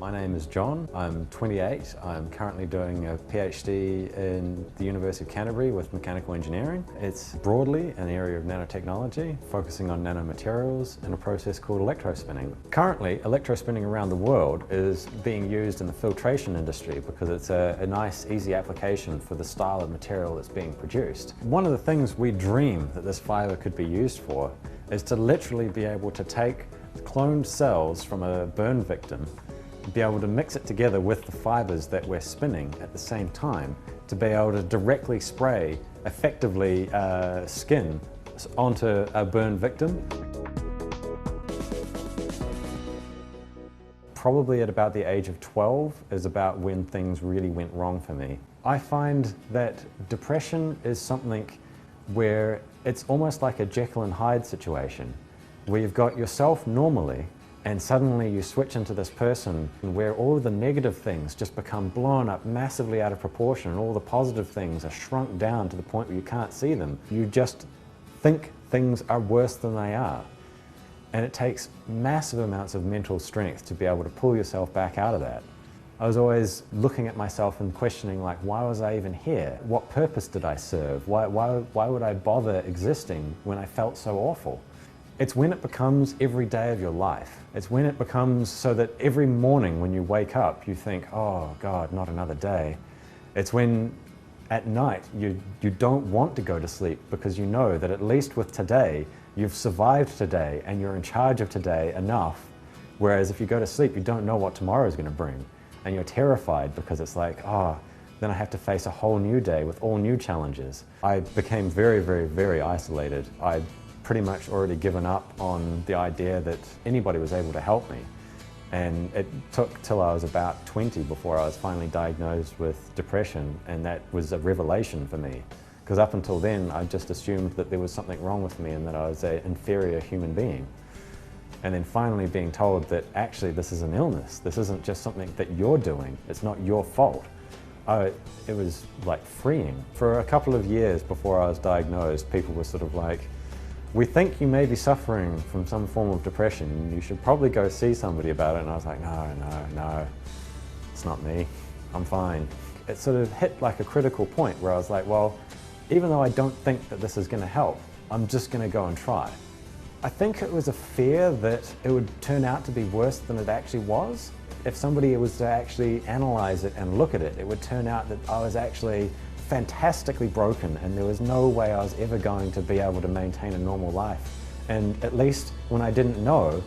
My name is John. I'm 28. I'm currently doing a PhD in the University of Canterbury with mechanical engineering. It's broadly an area of nanotechnology, focusing on nanomaterials in a process called electrospinning. Currently, electrospinning around the world is being used in the filtration industry because it's a nice, easy application for the style of material that's being produced. One of the things we dream that this fiber could be used for is to literally be able to take cloned cells from a burn victim, be able to mix it together with the fibers that we're spinning at the same time to be able to directly spray, effectively skin onto a burn victim. Probably at about the age of 12 is about when things really went wrong for me. I find that depression is something where it's almost like a Jekyll and Hyde situation, where you've got yourself normally and suddenly you switch into this person where all of the negative things just become blown up massively out of proportion and all the positive things are shrunk down to the point where you can't see them. You just think things are worse than they are. And it takes massive amounts of mental strength to be able to pull yourself back out of that. I was always looking at myself and questioning, like, why was I even here? What purpose did I serve? Why would I bother existing when I felt so awful? It's when it becomes every day of your life. It's when it becomes so that every morning when you wake up, you think, oh God, not another day. It's when at night you don't want to go to sleep because you know that at least with today, you've survived today and you're in charge of today enough. Whereas if you go to sleep, you don't know what tomorrow is going to bring. And you're terrified because it's like, oh, then I have to face a whole new day with all new challenges. I became very, very, very isolated. I'd pretty much already given up on the idea that anybody was able to help me. And it took till I was about 20 before I was finally diagnosed with depression, and that was a revelation for me. Because up until then, I just assumed that there was something wrong with me and that I was an inferior human being. And then finally being told that actually this is an illness. This isn't just something that you're doing. It's not your fault. It was like freeing. For a couple of years before I was diagnosed, people were sort of like, we think you may be suffering from some form of depression. You should probably go see somebody about it. And I was like, no, it's not me. I'm fine. It sort of hit like a critical point where I was like, well, even though I don't think that this is going to help, I'm just going to go and try. I think it was a fear that it would turn out to be worse than it actually was. If somebody was to actually analyze it and look at it, it would turn out that I was actually fantastically broken and there was no way I was ever going to be able to maintain a normal life. And at least when I didn't know,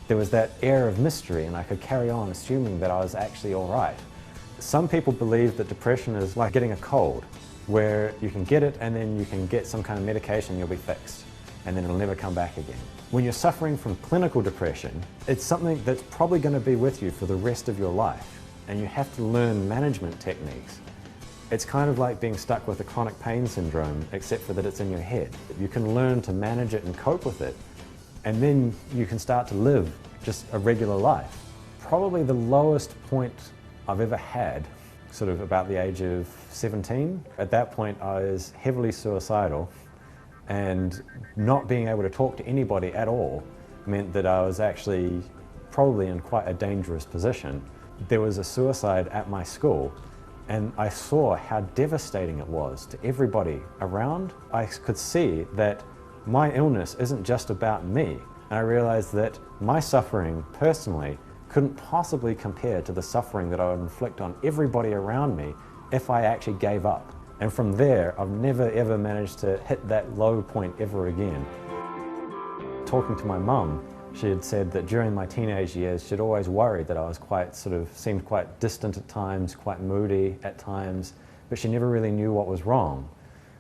there was that air of mystery and I could carry on assuming that I was actually all right. Some people believe that depression is like getting a cold, where you can get it and then you can get some kind of medication and you'll be fixed, and then it'll never come back again. When you're suffering from clinical depression, it's something that's probably going to be with you for the rest of your life, and you have to learn management techniques. It's kind of like being stuck with a chronic pain syndrome, except for that it's in your head. You can learn to manage it and cope with it, and then you can start to live just a regular life. Probably the lowest point I've ever had, sort of about the age of 17. At that point, I was heavily suicidal, and not being able to talk to anybody at all meant that I was actually probably in quite a dangerous position. There was a suicide at my school, and I saw how devastating it was to everybody around. I could see that my illness isn't just about me, and I realized that my suffering personally couldn't possibly compare to the suffering that I would inflict on everybody around me if I actually gave up. And from there, I've never ever managed to hit that low point ever again. Talking to my mum, she had said that during my teenage years, she'd always worried that I was seemed quite distant at times, quite moody at times, but she never really knew what was wrong.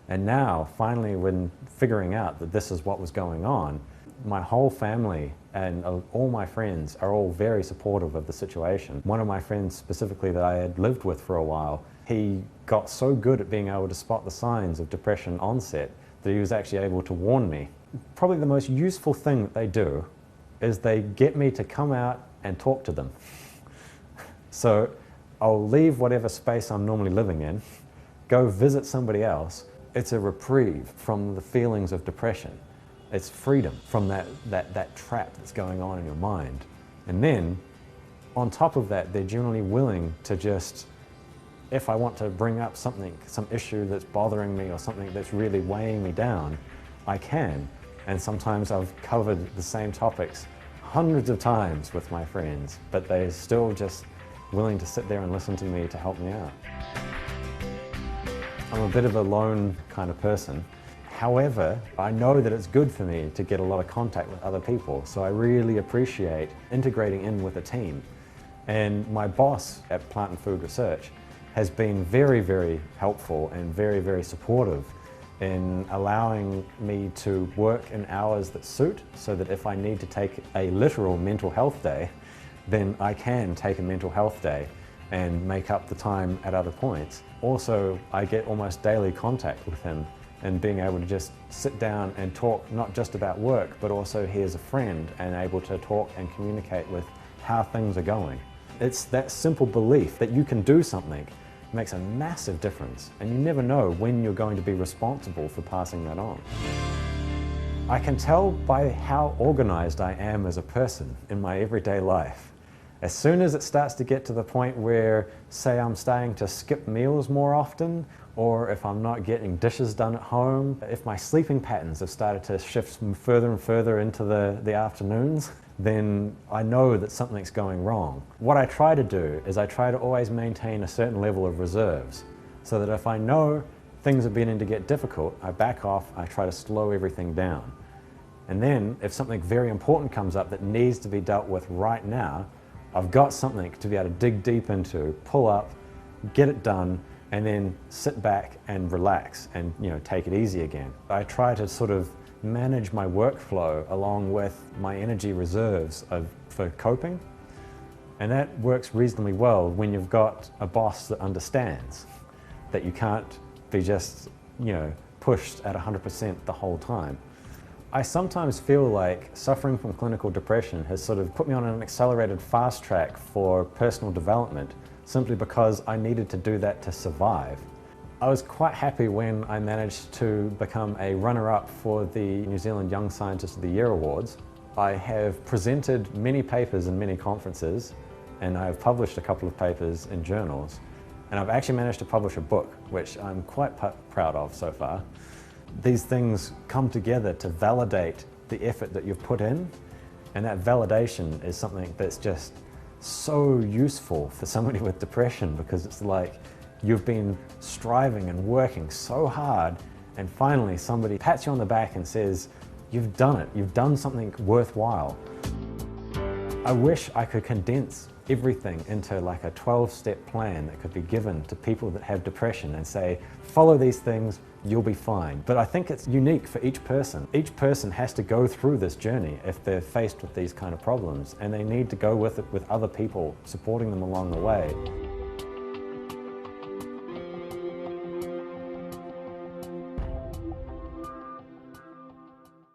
And now, finally, when figuring out that this is what was going on, my whole family and all my friends are all very supportive of the situation. One of my friends specifically that I had lived with for a while, he got so good at being able to spot the signs of depression onset that he was actually able to warn me. Probably the most useful thing that they do is they get me to come out and talk to them. So I'll leave whatever space I'm normally living in, go visit somebody else. It's a reprieve from the feelings of depression. It's freedom from that trap that's going on in your mind. And then On top of that, they're generally willing to just, if I want to bring up something, some issue that's bothering me or something that's really weighing me down, I can. And sometimes I've covered the same topics hundreds of times with my friends, but they're still just willing to sit there and listen to me to help me out. I'm a bit of a lone kind of person. However, I know that it's good for me to get a lot of contact with other people, so I really appreciate integrating in with a team. And my boss at Plant and Food Research has been very, very helpful and very, very supportive in allowing me to work in hours that suit, so that if I need to take a literal mental health day, then I can take a mental health day and make up the time at other points. Also, I get almost daily contact with him, and being able to just sit down and talk not just about work, but also he is a friend and able to talk and communicate with how things are going. It's that simple belief that you can do something makes a massive difference, and you never know when you're going to be responsible for passing that on. I can tell by how organized I am as a person in my everyday life. As soon as it starts to get to the point where, say, I'm starting to skip meals more often, or if I'm not getting dishes done at home, if my sleeping patterns have started to shift further and further into the afternoons, then I know that something's going wrong. What I try to do is I try to always maintain a certain level of reserves, so that if I know things are beginning to get difficult, I back off, I try to slow everything down. And then if something very important comes up that needs to be dealt with right now, I've got something to be able to dig deep into, pull up, get it done, and then sit back and relax and, take it easy again. I try to sort of manage my workflow along with my energy reserves for coping, and that works reasonably well when you've got a boss that understands that you can't be just pushed at 100% the whole time. I sometimes feel like suffering from clinical depression has sort of put me on an accelerated fast track for personal development, simply because I needed to do that to survive. I was quite happy when I managed to become a runner-up for the New Zealand Young Scientist of the Year Awards. I have presented many papers in many conferences, and I have published a couple of papers in journals, and I've actually managed to publish a book, which I'm quite proud of so far. These things come together to validate the effort that you've put in, and that validation is something that's just so useful for somebody with depression, because it's like you've been striving and working so hard, and finally somebody pats you on the back and says, "You've done it, you've done something worthwhile." I wish I could condense everything into like a 12-step plan that could be given to people that have depression and say, follow these things, you'll be fine. But I think it's unique for each person. Each person has to go through this journey if they're faced with these kind of problems, and they need to go with it with other people supporting them along the way.